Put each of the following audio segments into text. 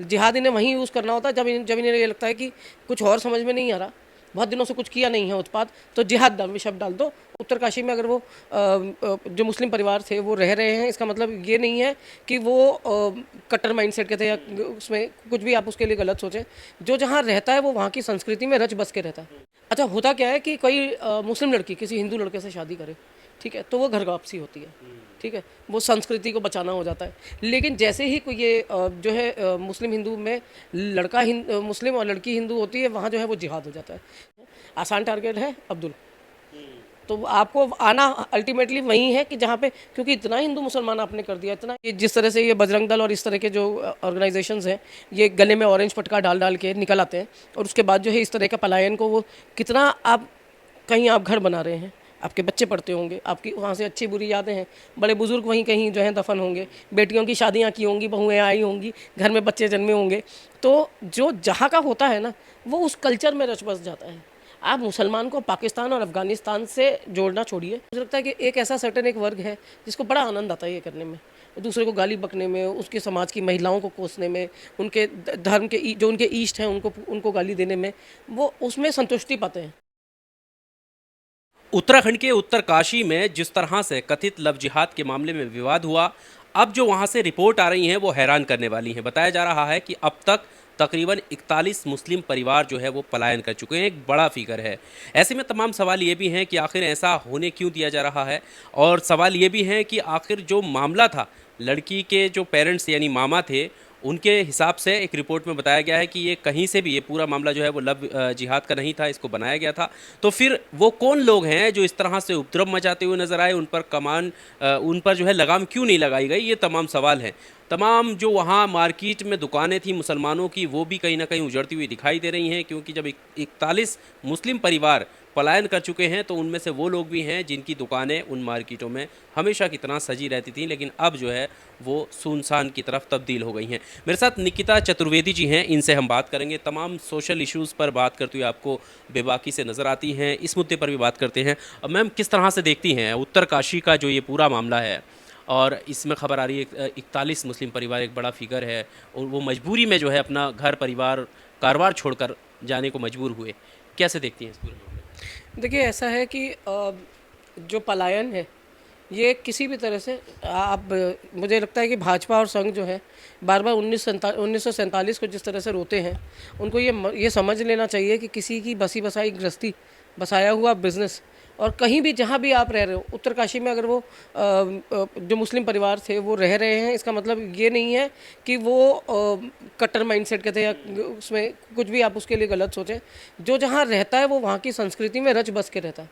जिहाद इन्हें वहीं यूज़ करना होता है जब इन्हें ये लगता है कि कुछ और समझ में नहीं आ रहा, बहुत दिनों से कुछ किया नहीं है उत्पाद, तो जिहाद शब्द डाल दो। उत्तरकाशी में अगर वो जो मुस्लिम परिवार थे वो रह रहे हैं, इसका मतलब ये नहीं है कि वो कट्टर माइंडसेट के थे या उसमें कुछ भी आप उसके लिए गलत सोचें। जो जहाँ रहता है वो वहाँ की संस्कृति में रच बस के रहता है। अच्छा, होता क्या है कि कोई मुस्लिम लड़की किसी हिंदू लड़के से शादी करे, ठीक है, तो वो घर वापसी होती है, ठीक है, वो संस्कृति को बचाना हो जाता है। लेकिन जैसे ही कोई ये जो है मुस्लिम हिंदू में मुस्लिम और लड़की हिंदू होती है, वहाँ जो है वो जिहाद हो जाता है। आसान टारगेट है अब्दुल। तो आपको आना अल्टीमेटली वही है कि जहाँ पे, क्योंकि इतना हिंदू मुसलमान आपने कर दिया, इतना ये जिस तरह से ये बजरंग दल और इस तरह के जो ऑर्गेनाइजेशंस हैं, ये गले में ऑरेंज पटका डाल डाल के निकल आते हैं, और उसके बाद जो है इस तरह का पलायन को वो कितना आप कहीं आप घर बना रहे हैं, आपके बच्चे पढ़ते होंगे, आपकी वहाँ से अच्छी बुरी यादें हैं, बड़े बुजुर्ग वहीं कहीं जो है दफन होंगे, बेटियों की शादियाँ की होंगी, बहुएँ आई होंगी, घर में बच्चे जन्मे होंगे। तो जो जहाँ का होता है ना, वो उस कल्चर में रच बस जाता है। आप मुसलमान को पाकिस्तान और अफगानिस्तान से जोड़ना छोड़िए, मुझे लगता है कि एक ऐसा सर्टेन एक वर्ग है जिसको बड़ा आनंद आता है ये करने में, दूसरे को गाली बकने में, उसके समाज की महिलाओं को कोसने में, उनके धर्म के जो उनके ईष्ट हैं उनको उनको गाली देने में, वो उसमें संतुष्टि पाते हैं। उत्तराखंड के उत्तरकाशी में जिस तरह से कथित लव जिहाद के मामले में विवाद हुआ, अब जो वहां से रिपोर्ट आ रही हैं वो हैरान करने वाली हैं। बताया जा रहा है कि अब तक तकरीबन 41 मुस्लिम परिवार जो है वो पलायन कर चुके हैं। एक बड़ा फिगर है। ऐसे में तमाम सवाल ये भी हैं कि आखिर ऐसा होने क्यों दिया जा रहा है, और सवाल ये भी है कि आखिर जो मामला था, लड़की के जो पेरेंट्स यानी मामा थे, उनके हिसाब से एक रिपोर्ट में बताया गया है कि ये कहीं से भी, ये पूरा मामला जो है वो लव जिहाद का नहीं था, इसको बनाया गया था। तो फिर वो कौन लोग हैं जो इस तरह से उपद्रव मचाते हुए नजर आए, उन पर उन पर जो है लगाम क्यों नहीं लगाई गई, ये तमाम सवाल हैं। तमाम जो वहाँ मार्केट में दुकानें थी मुसलमानों की, वो भी कहीं ना कहीं उजड़ती हुई दिखाई दे रही हैं, क्योंकि जब 41 मुस्लिम परिवार पलायन कर चुके हैं तो उनमें से वो लोग भी हैं जिनकी दुकानें उन मार्केटों में हमेशा की तरह सजी रहती थी, लेकिन अब जो है वो सुनसान की तरफ तब्दील हो गई हैं। मेरे साथ निकिता चतुर्वेदी जी हैं, इनसे हम बात करेंगे। तमाम सोशल इश्यूज़ पर बात करते हुए आपको बेबाकी से नज़र आती हैं, इस मुद्दे पर भी बात करते हैं। अब मैम, किस तरह से देखती हैं उत्तरकाशी का जो ये पूरा मामला है, और इसमें खबर आ रही है 41 मुस्लिम परिवार, एक बड़ा फिगर है, और वो मजबूरी में जो है अपना घर परिवार कारोबार छोड़कर जाने को मजबूर हुए। कैसे देखती हैं इस पूरे मामले देखिए, ऐसा है कि जो पलायन है ये किसी भी तरह से आप मुझे लगता है कि भाजपा और संघ जो है बार बार 1947 को जिस तरह से रोते हैं, उनको ये समझ लेना चाहिए कि किसी की बसी बसाई गृहस्थी, बसाया हुआ बिजनेस, और कहीं भी जहाँ भी आप रह रहे हो, उत्तरकाशी में अगर वो जो मुस्लिम परिवार थे वो रह रहे हैं, इसका मतलब ये नहीं है कि वो कट्टर माइंडसेट के थे या उसमें कुछ भी आप उसके लिए गलत सोचें। जो जहाँ रहता है वो वहाँ की संस्कृति में रच बस के रहता है,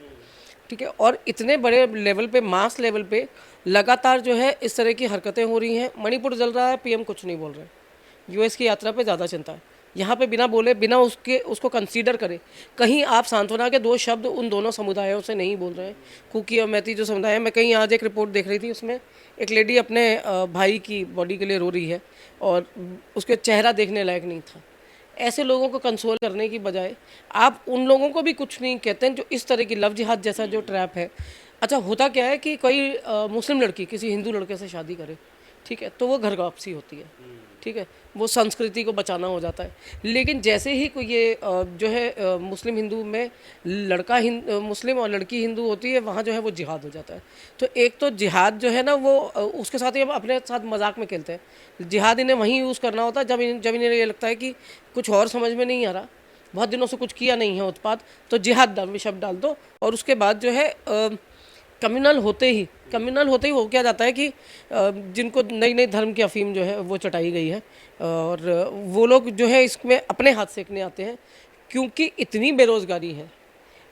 ठीक है। और इतने बड़े लेवल पे, मास लेवल पे लगातार जो है इस तरह की हरकतें हो रही हैं। मणिपुर जल रहा है, पीएम कुछ नहीं बोल रहे, यूएस की यात्रा पे ज़्यादा चिंता है। यहाँ पे बिना बोले, बिना उसको कंसीडर करे, कहीं आप सांत्वना के दो शब्द उन दोनों समुदायों से नहीं बोल रहे हैं। कुकी और मैती जो समुदाय है, मैं कहीं आज एक रिपोर्ट देख रही थी, उसमें एक लेडी अपने भाई की बॉडी के लिए रो रही है और उसके चेहरा देखने लायक नहीं था। ऐसे लोगों को कंसोल करने की बजाय आप उन लोगों को भी कुछ नहीं कहते हैं जो इस तरह की लव जिहाद जैसा जो ट्रैप है। अच्छा, होता क्या है कि कोई मुस्लिम लड़की किसी हिंदू लड़के से शादी करे, ठीक है, तो वो घर वापसी होती है, ठीक है, वो संस्कृति को बचाना हो जाता है। लेकिन जैसे ही कोई ये जो है मुस्लिम हिंदू में मुस्लिम और लड़की हिंदू होती है, वहाँ जो है वो जिहाद हो जाता है। तो एक तो जिहाद जो है ना, वो उसके साथ ही हम अपने साथ मजाक में खेलते हैं। जिहाद इन्हें वहीं यूज़ करना होता है जब इन्हें ये लगता है कि कुछ और समझ में नहीं आ रहा, बहुत दिनों से कुछ किया नहीं है उत्पाद, तो जिहाद शब्द डाल दो। और उसके बाद जो है कम्युनल होते ही हो क्या जाता है कि जिनको नई नई धर्म की अफीम जो है वो चटाई गई है, और वो लोग जो है इसमें अपने हाथ सेकने आते हैं, क्योंकि इतनी बेरोज़गारी है।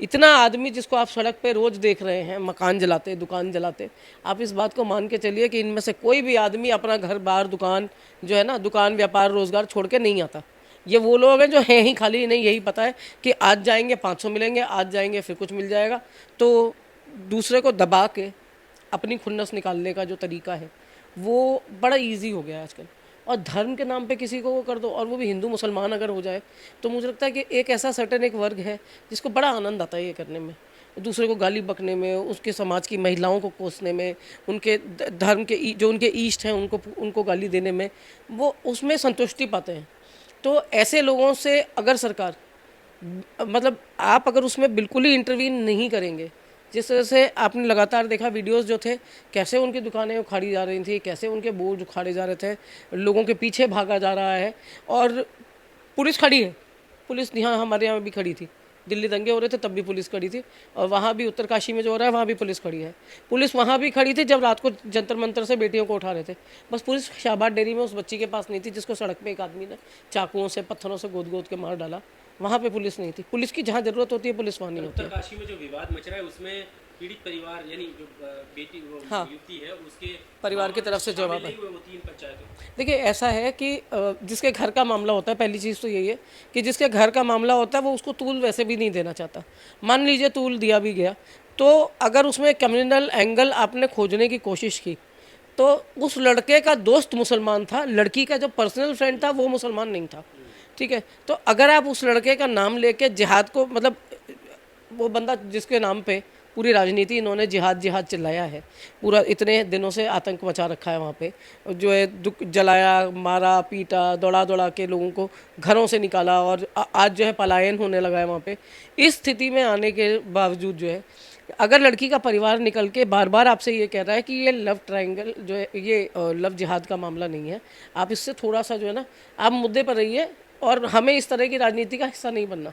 इतना आदमी जिसको आप सड़क पे रोज़ देख रहे हैं, मकान जलाते, दुकान जलाते, आप इस बात को मान के चलिए कि इनमें से कोई भी आदमी अपना घर बार दुकान जो है ना, दुकान व्यापार रोज़गार छोड़ के नहीं आता। ये वो लोग हैं जो हैं ही खाली, इन्हें यही पता है कि आज जाएंगे 500 मिलेंगे, आज जाएंगे फिर कुछ मिल जाएगा। तो दूसरे को दबा के अपनी खुन्नस निकालने का जो तरीका है वो बड़ा इजी हो गया है आजकल। और धर्म के नाम पे किसी को वो कर दो, और वो भी हिंदू मुसलमान अगर हो जाए, तो मुझे लगता है कि एक ऐसा सर्टेन एक वर्ग है जिसको बड़ा आनंद आता है ये करने में। दूसरे को गाली बकने में, उसके समाज की महिलाओं को कोसने में, उनके धर्म के जो उनके ईष्ट हैं उनको उनको गाली देने में, वो उसमें संतुष्टि पाते हैं। तो ऐसे लोगों से अगर सरकार मतलब आप अगर उसमें बिल्कुल ही इंटरवीन नहीं करेंगे, जिस तरह से आपने लगातार देखा वीडियोस जो थे, कैसे उनकी दुकानें उखाड़ी जा रही थी, कैसे उनके बोर्ड उखाड़े जा रहे थे, लोगों के पीछे भागा जा रहा है, और पुलिस खड़ी है। पुलिस यहाँ हमारे यहाँ भी खड़ी थी, दिल्ली दंगे हो रहे थे तब भी पुलिस खड़ी थी, और वहाँ भी उत्तरकाशी में जो हो रहा है वहाँ भी पुलिस खड़ी है। पुलिस वहाँ भी खड़ी थी जब रात को जंतर मंतर से बेटियों को उठा रहे थे। बस पुलिस शाहबाद डेयरी में उस बच्ची के पास नहीं थी जिसको सड़क पे एक आदमी ने चाकुओं से पत्थरों से गोद गोद के मार डाला, वहाँ पे पुलिस नहीं थी। पुलिस की जहाँ ज़रूरत होती है पुलिस वहाँ नहीं होती है। उत्तरकाशी में जो विवाद मच रहा है उसमें पीड़ित परिवार यानी जो बेटी वो हाँ, युवती है उसके परिवार की तरफ से जवाब शामिल है। नहीं हुए वो 3 पंचायतों। देखिए ऐसा है कि जिसके घर का मामला होता है, पहली चीज़ तो यही है कि जिसके घर का मामला होता है वो उसको तूल वैसे भी नहीं देना चाहता। मान लीजिए तूल दिया भी गया, तो अगर उसमें कम्युनल एंगल आपने खोजने की कोशिश की, तो उस लड़के का दोस्त मुसलमान था, लड़की का जो पर्सनल फ्रेंड था वो मुसलमान नहीं था। ठीक है, तो अगर आप उस लड़के का नाम लेके जिहाद को मतलब वो बंदा जिसके नाम पे पूरी राजनीति इन्होंने जिहाद जिहाद चिल्लाया है, पूरा इतने दिनों से आतंक मचा रखा है वहाँ पे, जो है दुख जलाया, मारा पीटा, दौड़ा दौड़ा के लोगों को घरों से निकाला, और आज जो है पलायन होने लगा है वहाँ पे। इस स्थिति में आने के बावजूद जो है, अगर लड़की का परिवार निकल के बार बार आपसे ये कह रहा है कि ये लव ट्रायंगल जो है, ये लव जिहाद का मामला नहीं है, आप इससे थोड़ा सा जो है ना, आप मुद्दे पर रहिए, और हमें इस तरह की राजनीति का हिस्सा नहीं बनना।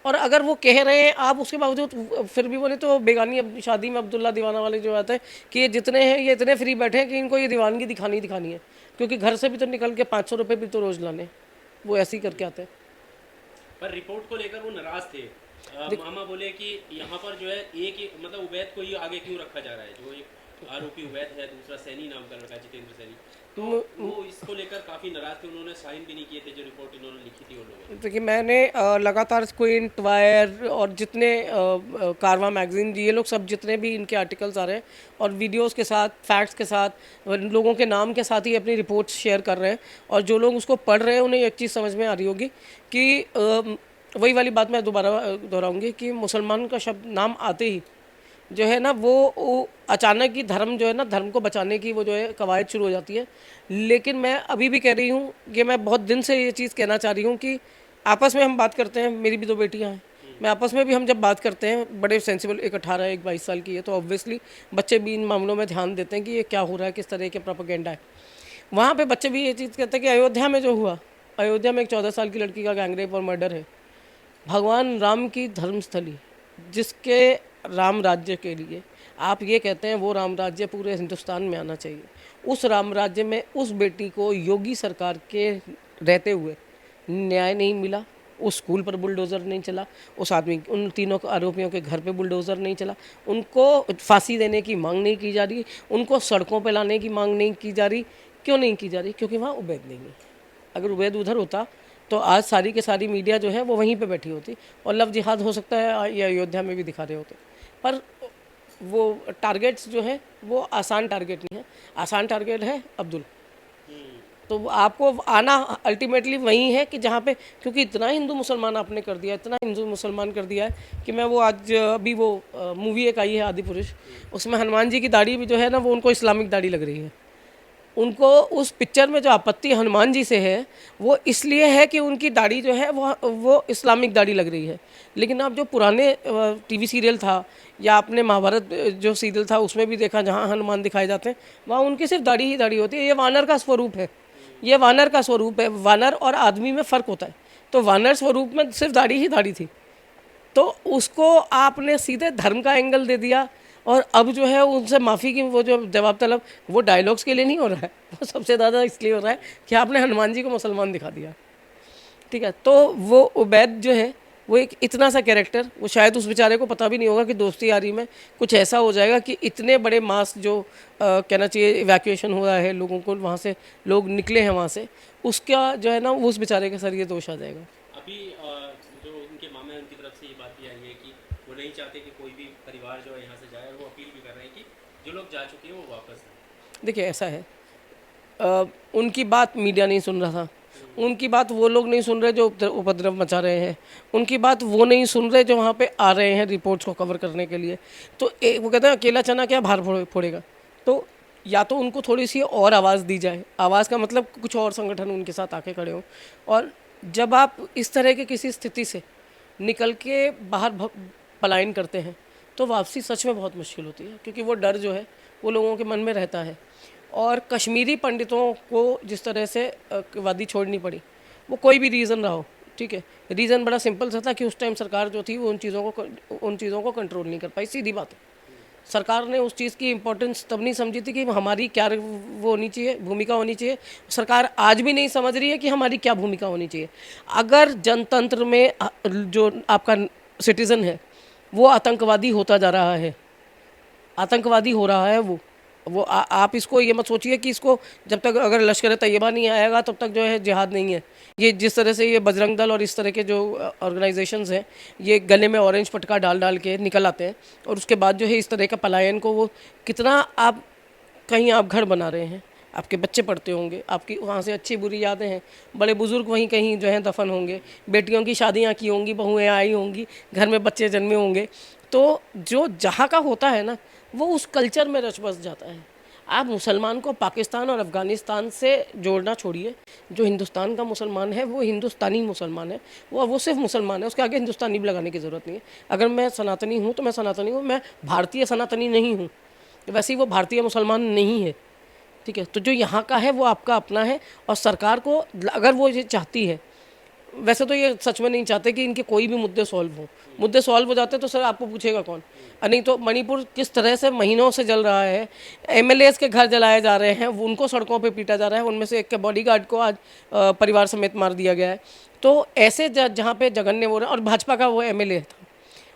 और अगर वो कह रहे हैं आप उसके बावजूद फिर भी बोले, तो बेगानी शादी में अब्दुल्ला दीवाना वाले जो आते हैं कि ये जितने हैं ये इतने फ्री बैठे हैं कि इनको ये दीवानगी दिखानी ही दिखानी है, क्योंकि घर से भी तो निकल के 500 रुपये भी तो रोज़ लाने, वो ऐसे ही करके आते हैं। पर रिपोर्ट को लेकर वो नाराज थे। मामा बोले कि यहाँ पर जो है एक ही मतलब उवैद को ही आगे क्यों रखा जा रहा है, जो एक आरोपी उवैद है, दूसरा सैनी नाम का लड़का जितेंद्र सैनी, तो वो इसको लेकर काफ़ी नाराज थे। उन्होंने साइन भी नहीं किए थे जो रिपोर्ट इन्होंने लिखी थी उन लोगों ने। देखिए मैंने लगातार क्विंट वायर और जितने कारवा मैगजीन, ये लोग सब जितने भी इनके आर्टिकल्स आ रहे हैं और वीडियोस के साथ, फैक्ट्स के साथ, लोगों के नाम के साथ ही अपनी रिपोर्ट्स शेयर कर रहे हैं, और जो लोग उसको पढ़ रहे हैं उन्हें एक चीज़ समझ में आ रही होगी कि वही वाली बात मैं दोबारा दोहराऊंगी कि मुसलमान का शब्द नाम आते ही जो है ना, वो अचानक ही धर्म जो है ना, धर्म को बचाने की वो जो है कवायद शुरू हो जाती है। लेकिन मैं अभी भी कह रही हूँ कि मैं बहुत दिन से ये चीज़ कहना चाह रही हूँ कि आपस में हम बात करते हैं, मेरी भी 2 बेटियाँ हैं, मैं आपस में भी हम जब बात करते हैं बड़े सेंसिबल, एक 18 एक 22 साल की है, तो ऑब्वियसली बच्चे भी इन मामलों में ध्यान देते हैं कि ये क्या हो रहा है, किस तरह के प्रोपेगेंडा है। वहाँ पे बच्चे भी ये चीज़ कहते हैं कि अयोध्या में जो हुआ, अयोध्या में एक 14 साल की लड़की का गैंगरेप और मर्डर है, भगवान राम की धर्मस्थली, जिसके राम राज्य के लिए आप ये कहते हैं वो राम राज्य पूरे हिंदुस्तान में आना चाहिए, उस राम राज्य में उस बेटी को योगी सरकार के रहते हुए न्याय नहीं मिला, उस स्कूल पर बुलडोज़र नहीं चला, उस आदमी उन तीनों आरोपियों के घर पे बुलडोज़र नहीं चला, उनको फांसी देने की मांग नहीं की जा रही, उनको सड़कों पर लाने की मांग नहीं की जा रही। क्यों नहीं की जा रही? क्योंकि वहाँ उबैद नहीं है। अगर उबैद उधर होता तो आज सारी के सारी मीडिया जो है वो वहीं पे बैठी होती, और लव जिहाद हो सकता है ये अयोध्या में भी दिखा रहे होते। पर वो टारगेट्स जो है वो आसान टारगेट नहीं है, आसान टारगेट है अब्दुल। तो आपको आना अल्टीमेटली वही है कि जहाँ पे, क्योंकि इतना हिंदू मुसलमान आपने कर दिया, इतना हिंदू मुसलमान कर दिया है कि मैं वो आज अभी वो मूवी एक आई है आदि पुरुष, उसमें हनुमान जी की दाढ़ी भी जो है ना वो उनको इस्लामिक दाढ़ी लग रही है। उनको उस पिक्चर में जो आपत्ति हनुमान जी से है वो इसलिए है कि उनकी दाढ़ी जो है वो इस्लामिक दाढ़ी लग रही है। लेकिन आप जो पुराने टीवी सीरियल था या आपने महाभारत जो सीरियल था उसमें भी देखा, जहाँ हनुमान दिखाए जाते हैं वहाँ उनकी सिर्फ दाढ़ी ही दाढ़ी होती है। ये वानर का स्वरूप है, ये वानर का स्वरूप है। वानर और आदमी में फ़र्क होता है, तो वानर स्वरूप में सिर्फ दाढ़ी ही दाढ़ी थी, तो उसको आपने सीधे धर्म का एंगल दे दिया। और अब जो है उनसे माफ़ी की वो जो जवाब तलब, वो डायलॉग्स के लिए नहीं हो रहा है, वो सबसे ज़्यादा इसलिए हो रहा है कि आपने हनुमान जी को मुसलमान दिखा दिया। ठीक है, तो वो उबैद जो है वो एक इतना सा कैरेक्टर, वो शायद उस बेचारे को पता भी नहीं होगा कि दोस्ती यारी में कुछ ऐसा हो जाएगा कि इतने बड़े मास जो कहना चाहिए इवैक्यूएशन हो रहा है लोगों को, वहाँ से लोग निकले हैं वहाँ से, उसका जो है ना उस बेचारे के सर ये दोष आ जाएगा। अभी जो उनके मामा उनकी तरफ से ये बात भी आई है कि वो नहीं चाहते कि कोई भी परिवार जो है यहाँ से जाए, वो अपील भी कर रहे हैं कि जो लोग जा चुके हैं वो वापस आए। देखिए ऐसा है, उनकी बात मीडिया नहीं सुन रहा था, उनकी बात वो लोग नहीं सुन रहे जो उपद्रव मचा रहे हैं, उनकी बात वो नहीं सुन रहे जो वहाँ पे आ रहे हैं रिपोर्ट्स को कवर करने के लिए। तो वो कहते हैं अकेला चना क्या भार फोड़ेगा। तो या तो उनको थोड़ी सी और आवाज़ दी जाए, आवाज़ का मतलब कुछ और संगठन उनके साथ आके खड़े हों। और जब आप इस तरह की किसी स्थिति से निकल के बाहर पलायन करते हैं तो वापसी सच में बहुत मुश्किल होती है, क्योंकि वो डर जो है वो लोगों के मन में रहता है। और कश्मीरी पंडितों को जिस तरह से वादी छोड़नी पड़ी, वो कोई भी रीज़न रहा हो, ठीक है, रीज़न बड़ा सिंपल सा था कि उस टाइम सरकार जो थी वो उन चीज़ों को कंट्रोल नहीं कर पाई, सीधी बात है। सरकार ने उस चीज़ की इम्पोर्टेंस तब नहीं समझी थी कि हमारी क्या वो होनी चाहिए, भूमिका होनी चाहिए। सरकार आज भी नहीं समझ रही है कि हमारी क्या भूमिका होनी चाहिए। अगर जनतंत्र में जो आपका सिटीज़न है वो आतंकवादी होता जा रहा है, आतंकवादी हो रहा है वो आप इसको ये मत सोचिए कि इसको जब तक अगर लश्कर तैयबा नहीं आएगा तब तक जो है जिहाद नहीं है। ये जिस तरह से ये बजरंग दल और इस तरह के जो ऑर्गेनाइजेशंस हैं ये गले में ऑरेंज पटका डाल डाल के निकल आते हैं और उसके बाद जो है इस तरह का पलायन को वो कितना आप कहीं आप घर बना रहे हैं, आपके बच्चे पढ़ते होंगे, आपकी वहाँ से अच्छी बुरी यादें हैं, बड़े बुजुर्ग वहीं कहीं जो है दफन होंगे, बेटियों की शादियाँ की होंगी, बहुएँ आई होंगी, घर में बच्चे जन्मे होंगे। तो जो जहाँ का होता है ना वो उस कल्चर में रच बस जाता है। आप मुसलमान को पाकिस्तान और अफ़गानिस्तान से जोड़ना छोड़िए, जो हिंदुस्तान का मुसलमान है वो हिंदुस्तानी मुसलमान है, वो सिर्फ मुसलमान है, उसके आगे हिंदुस्तानी भी लगाने की ज़रूरत नहीं है। अगर मैं सनातनी हूँ तो मैं सनातनी हूँ, मैं भारतीय सनातनी नहीं हूँ, वैसे ही वो भारतीय मुसलमान नहीं है, ठीक है। तो जो यहाँ का है वो आपका अपना है और सरकार को अगर वो ये चाहती है, वैसे तो ये सच में नहीं चाहते कि इनके कोई भी मुद्दे सॉल्व हों। मुद्दे सॉल्व हो जाते तो सर आपको पूछेगा कौन। नहीं तो मणिपुर किस तरह से महीनों से जल रहा है, एमएलएस के घर जलाए जा रहे हैं, उनको सड़कों पे पीटा जा रहा है, उनमें से एक के बॉडीगार्ड को आज परिवार समेत मार दिया गया है। तो ऐसे जहाँ पे जघन्य हो रहा है और भाजपा का वो एमएलए था,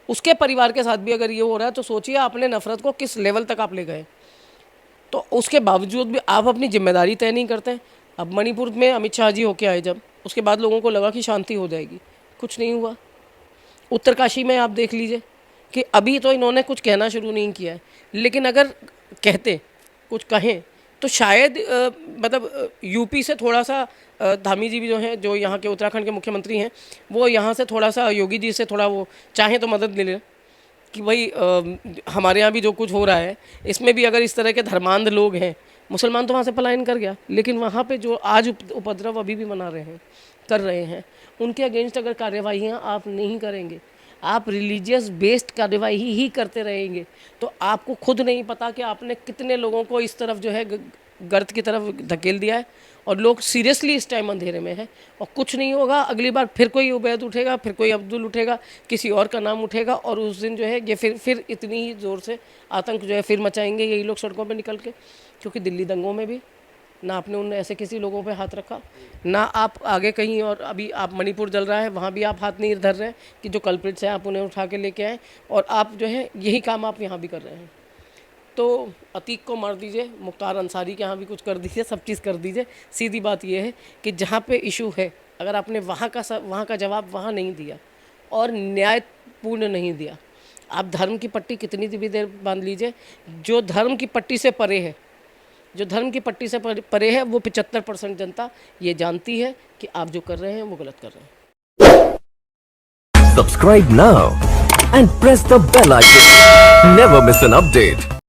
उसके परिवार के साथ भी अगर ये हो रहा है तो सोचिए आपने नफरत को किस लेवल तक आप ले गए। तो उसके बावजूद भी आप अपनी जिम्मेदारी तय नहीं करते। अब मणिपुर में अमित शाह जी होके आए जब, उसके बाद लोगों को लगा कि शांति हो जाएगी, कुछ नहीं हुआ। उत्तरकाशी में आप देख लीजिए कि अभी तो इन्होंने कुछ कहना शुरू नहीं किया है, लेकिन अगर कहते कुछ कहें तो शायद मतलब यूपी से थोड़ा सा धामी जी भी जो हैं, जो यहाँ के उत्तराखंड के मुख्यमंत्री हैं, वो यहाँ से थोड़ा सा योगी जी से थोड़ा वो चाहें तो मदद ले लें कि भाई हमारे यहाँ भी जो कुछ हो रहा है इसमें भी अगर इस तरह के धर्मांध लोग हैं, मुसलमान तो वहाँ से पलायन कर गया, लेकिन वहाँ पे जो आज उपद्रव अभी भी मना रहे हैं, कर रहे हैं, उनके अगेंस्ट अगर कार्यवाहियाँ आप नहीं करेंगे, आप रिलीजियस बेस्ड कार्यवाही ही करते रहेंगे, तो आपको खुद नहीं पता कि आपने कितने लोगों को इस तरफ जो है गर्त की तरफ धकेल दिया है। और लोग सीरियसली इस टाइम अंधेरे में है और कुछ नहीं होगा। अगली बार फिर कोई उबैद उठेगा, फिर कोई अब्दुल उठेगा, किसी और का नाम उठेगा और उस दिन जो है ये फिर इतनी ही ज़ोर से आतंक जो है फिर मचाएंगे यही लोग सड़कों पे निकल के। क्योंकि दिल्ली दंगों में भी ना आपने उन ऐसे किसी लोगों पे हाथ रखा, ना आप आगे कहीं और अभी आप मणिपुर जल रहा है वहाँ भी आप हाथ नहीं धर रहे हैं कि जो कल्प्रिट्स हैं आप उन्हें उठा के लेके आए, और आप जो है यही काम आप यहाँ भी कर रहे हैं। तो अतीक को मार दीजिए, मुख्तार अंसारी के यहाँ भी कुछ कर दीजिए, सब चीज़ कर दीजिए। सीधी बात यह है कि जहाँ पे इशू है अगर आपने वहाँ का जवाब वहाँ नहीं दिया और न्यायपूर्ण नहीं दिया, आप धर्म की पट्टी कितनी भी देर बांध लीजिए, जो धर्म की पट्टी से परे है, जो धर्म की पट्टी से परे है वो 75% जनता ये जानती है कि आप जो कर रहे हैं वो गलत कर रहे हैं। Subscribe now and press the bell icon. Never miss an update.